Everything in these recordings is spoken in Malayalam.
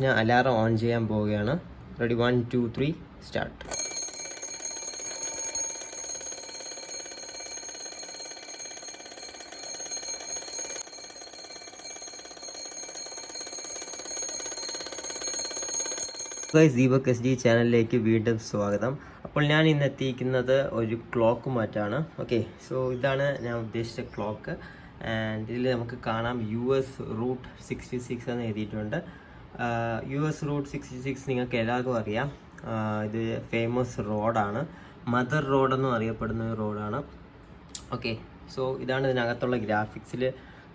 ഞാൻ അലാറം ഓൺ ചെയ്യാൻ പോവുകയാണ്. Ready, 1 2 3 start. Deepak S D ചാനലിലേക്ക് വീണ്ടും സ്വാഗതം. അപ്പോൾ ഞാൻ ഇന്ന് എത്തിയിരിക്കുന്നത് ഒരു ക്ലോക്ക് മാറ്റാണ്. ഓക്കെ, സോ ഇതാണ് ഞാൻ ഉദ്ദേശിച്ച ക്ലോക്ക്. ആൻഡ് ഇതിൽ നമുക്ക് കാണാം US റൂട്ട് 66 എന്ന് എഴുതിയിട്ടുണ്ട്. US റൂട്ട് 66 നിങ്ങൾക്ക് എല്ലാവർക്കും അറിയാം. ഇത് ഫേമസ് റോഡാണ്, മദർ റോഡെന്നും അറിയപ്പെടുന്ന ഒരു റോഡാണ്. ഓക്കെ, സോ ഇതാണ് ഇതിനകത്തുള്ള ഗ്രാഫിക്സിൽ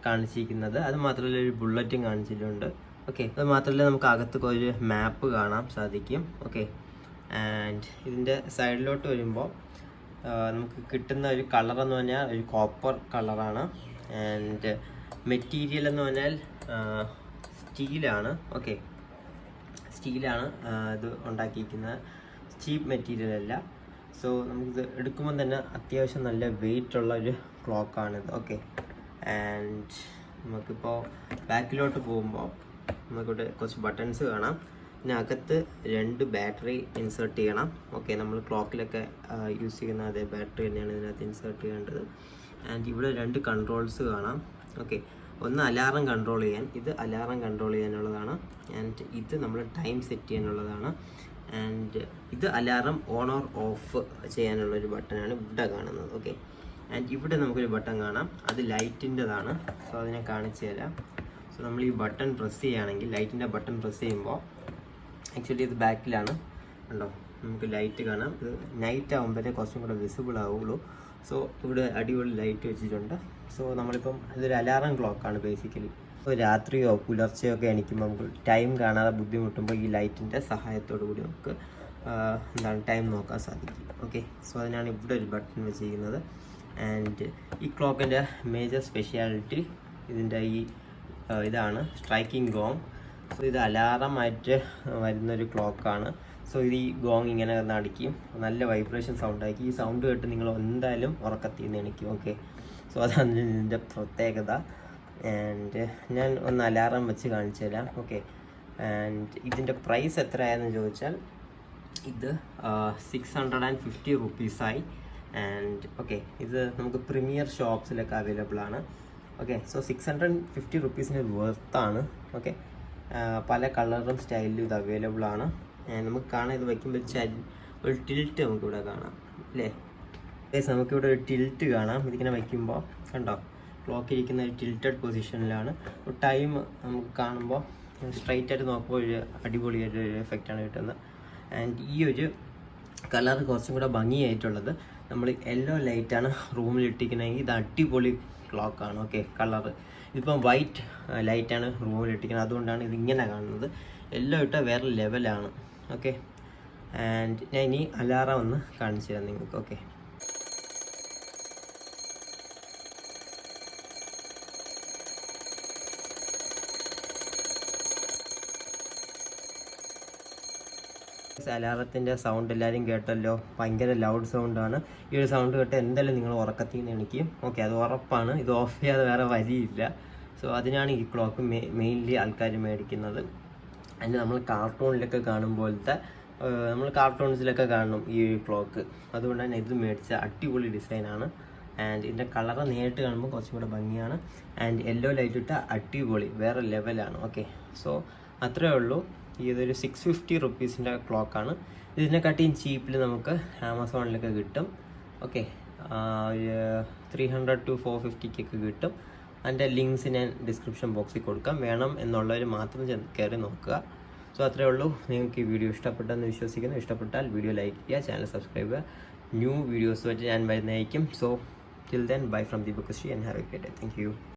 കാണിച്ചിരിക്കുന്നത്. അത് മാത്രമല്ല ഒരു ബുള്ളറ്റും കാണിച്ചിട്ടുണ്ട്. ഓക്കെ, അത് മാത്രമല്ല നമുക്ക് അകത്ത് ഒരു മാപ്പ് കാണാൻ സാധിക്കും. ഓക്കെ, ആൻഡ് ഇതിൻ്റെ സൈഡിലോട്ട് വരുമ്പോൾ നമുക്ക് കിട്ടുന്ന ഒരു കളർ എന്ന് പറഞ്ഞാൽ ഒരു കോപ്പർ കളറാണ്. ആൻഡ് മെറ്റീരിയൽ എന്ന് പറഞ്ഞാൽ സ്റ്റീലാണ്. ഓക്കെ, സ്റ്റീലാണ് ഇത് ഉണ്ടാക്കിയിരിക്കുന്നത്, ചീപ്പ് മെറ്റീരിയൽ അല്ല. സോ നമുക്കിത് എടുക്കുമ്പോൾ തന്നെ അത്യാവശ്യം നല്ല വെയിറ്റ് ഉള്ള ഒരു ക്ലോക്കാണിത്. ഓക്കെ, ആൻഡ് നമുക്കിപ്പോൾ ബാക്കിലോട്ട് പോകുമ്പോൾ നമുക്കിവിടെ കുറച്ച് ബട്ടൺസ് കാണാം. ഇതിനകത്ത് 2 ബാറ്ററി ഇൻസേർട്ട് ചെയ്യണം. ഓക്കെ, നമ്മൾ ക്ലോക്കിലൊക്കെ യൂസ് ചെയ്യുന്ന അതേ ബാറ്ററി തന്നെയാണ് ഇതിനകത്ത് ഇൻസേർട്ട് ചെയ്യേണ്ടത്. ആൻഡ് ഇവിടെ 2 കൺട്രോൾസ് കാണാം. ഓക്കെ, ഒന്ന് അലാറം കൺട്രോൾ ചെയ്യാൻ, ഇത് അലാറം കൺട്രോൾ ചെയ്യാനുള്ളതാണ്. ആൻഡ് ഇത് നമ്മൾ ടൈം സെറ്റ് ചെയ്യാനുള്ളതാണ്. ആൻഡ് ഇത് അലാറം ഓൺ ഓർ ഓഫ് ചെയ്യാനുള്ളൊരു ബട്ടണാണ് ഇവിടെ കാണുന്നത്. ഓക്കെ, ആൻഡ് ഇവിടെ നമുക്കൊരു ബട്ടൺ കാണാം, അത് ലൈറ്റിൻ്റെതാണ്. സോ അതിനെ കാണിച്ചു തരാം. സോ നമ്മൾ ഈ ബട്ടൺ പ്രസ് ചെയ്യുകയാണെങ്കിൽ, ലൈറ്റിൻ്റെ ബട്ടൺ പ്രസ് ചെയ്യുമ്പോൾ ആക്ച്വലി ഇത് ബാക്കിലാണ് ഉണ്ടോ, നമുക്ക് ലൈറ്റ് കാണാം. ഇത് നൈറ്റ് ആകുമ്പോഴേ കുറച്ചും കൂടെ വിസിബിൾ ആവുള്ളൂ. സോ ഇവിടെ അടിപൊളി ലൈറ്റ് വെച്ചിട്ടുണ്ട്. സോ നമ്മളിപ്പം ഇതൊരു അലാറം ക്ലോക്കാണ് ബേസിക്കലി. ഇപ്പോൾ രാത്രിയോ പുലർച്ചയോ ഒക്കെ എണീക്കുമ്പോൾ നമുക്ക് ടൈം കാണാതെ ബുദ്ധിമുട്ടുമ്പോൾ ഈ ലൈറ്റിൻ്റെ സഹായത്തോടു കൂടി നമുക്ക് ടൈം നോക്കാൻ സാധിക്കും. ഓക്കെ, സോ അതിനാണ് ഇവിടെ ഒരു ബട്ടൺ വെച്ചിരിക്കുന്നത്. ആൻഡ് ഈ ക്ലോക്കിൻ്റെ മേജർ സ്പെഷ്യാലിറ്റി ഇതിൻ്റെ ഇതാണ് സ്ട്രൈക്കിംഗ് ഗോങ്. സോ ഇത് അലാറമായിട്ട് വരുന്നൊരു ക്ലോക്കാണ്. സോ ഇത് ഈ ഗോങ് ഇങ്ങനെ അടിക്കും, നല്ല വൈബ്രേഷൻ സൗണ്ട് ആക്കി. ഈ സൗണ്ട് കേട്ട് നിങ്ങൾ എന്തായാലും ഉറക്കത്തിൽ നിന്ന് എണീക്കും. ഓക്കെ, സോ അതാണ് ഇതിൻ്റെ പ്രത്യേകത. ആൻഡ് ഞാൻ ഒന്ന് അലാറം വെച്ച് കാണിച്ചു തരാം. ഓക്കെ, ആൻഡ് ഇതിൻ്റെ പ്രൈസ് എത്രയായെന്ന് ചോദിച്ചാൽ ഇത് 650 റുപ്പീസായി. ആൻഡ് ഓക്കെ, ഇത് നമുക്ക് പ്രീമിയർ ഷോപ്സിലൊക്കെ അവൈലബിൾ ആണ്. Okay, so 650 റുപ്പീസിന് വെർത്താണ്. ഓക്കെ, പല കളറും സ്റ്റൈലിലും ഇത് അവൈലബിൾ ആണ്. നമുക്ക് കാണാം, ഇത് വയ്ക്കുമ്പോൾ ഒരു ടിൽറ്റ് നമുക്കിവിടെ കാണാം അല്ലേ. നമുക്കിവിടെ ഒരു ടിൽറ്റ് കാണാം. ഇതിങ്ങനെ വയ്ക്കുമ്പോൾ കണ്ടോ, ക്ലോക്ക് ഇരിക്കുന്ന ഒരു ടിൽറ്റഡ് പൊസിഷനിലാണ്. ടൈം നമുക്ക് കാണുമ്പോൾ സ്ട്രൈറ്റ് ആയിട്ട് നോക്കുമ്പോൾ ഒരു അടിപൊളിയായിട്ടൊരു എഫക്റ്റാണ് കിട്ടുന്നത്. ആൻഡ് ഈ ഒരു കളർ കുറച്ചും കൂടെ ഭംഗിയായിട്ടുള്ളത്, നമ്മൾ യെല്ലോ ലൈറ്റാണ് റൂമിൽ ഇട്ടിരിക്കണമെങ്കിൽ ഇത് അടിപൊളി ക്ലോക്കാണ്. ഓക്കെ, കളറ് ഇതിപ്പം വൈറ്റ് ലൈറ്റാണ് റൂമിൽ ഇട്ടിരിക്കുന്നത്, അതുകൊണ്ടാണ് ഇതിങ്ങനെ കാണുന്നത്. യെല്ലോ ഇട്ടാൽ വേറെ ലെവലാണ്. ഓക്കെ, ആൻഡ് ഞാൻ ഇനി അലാറം ഒന്ന് കാണിച്ചു തരാം നിങ്ങൾക്ക്. ഓക്കെ, അലാറത്തിൻ്റെ സൗണ്ട് എല്ലാവരും കേട്ടല്ലോ, ഭയങ്കര ലൗഡ് സൗണ്ടാണ്. ഈ ഒരു സൗണ്ട് കേട്ട് എന്തായാലും നിങ്ങൾ ഉറക്കത്തിൽ നിന്ന് എണീക്കും. ഓക്കെ, അത് ഉറപ്പാണ്. ഇത് ഓഫ് ചെയ്യാതെ വേറെ വഴിയില്ല. സോ അതിനാണ് ഈ ക്ലോക്ക് മെയിൻലി ആൾക്കാർ മേടിക്കുന്നത്. അതിന് നമ്മൾ കാർട്ടൂണിലൊക്കെ കാണുമ്പോഴത്തെ, നമ്മൾ കാർട്ടൂൺസിലൊക്കെ കാണും ഈ ക്ലോക്ക്, അതുകൊണ്ട് തന്നെ ഇത് മേടിച്ച അടിപൊളി ഡിസൈനാണ്. ആൻഡ് ഇതിൻ്റെ കളറ് നേരിട്ട് കാണുമ്പോൾ കുറച്ചും കൂടെ ഭംഗിയാണ്. ആൻഡ് യെല്ലോ ലൈറ്റ് ഇട്ട അടിപൊളി വേറെ ലെവലാണ്. ഓക്കെ, സോ അത്രേ ഉള്ളൂ. ഇതൊരു 650 റുപ്പീസിൻ്റെ ക്ലോക്കാണ്. ഇതിനെക്കാട്ടിയും ചീപ്പിൽ നമുക്ക് ആമസോണിലൊക്കെ കിട്ടും. ഓക്കെ, ഒരു 300 to 450 കിട്ടും. അതിൻ്റെ ലിങ്ക്സ് ഞാൻ ഡിസ്ക്രിപ്ഷൻ ബോക്സിൽ കൊടുക്കാം, വേണം എന്നുള്ളവർ മാത്രം കയറി നോക്കുക. സോ അത്രേ ഉള്ളൂ. നിങ്ങൾക്ക് ഈ വീഡിയോ ഇഷ്ടപ്പെട്ടെന്ന് വിശ്വസിക്കുന്നു. ഇഷ്ടപ്പെട്ടാൽ വീഡിയോ ലൈക്ക് ചെയ്യുക, ചാനൽ സബ്സ്ക്രൈബ് ചെയ്യുക. ന്യൂ വീഡിയോസുമായിട്ട് ഞാൻ വരുന്നതായിരിക്കും. So till then, bye from Deepak S D and have A great day. Thank you.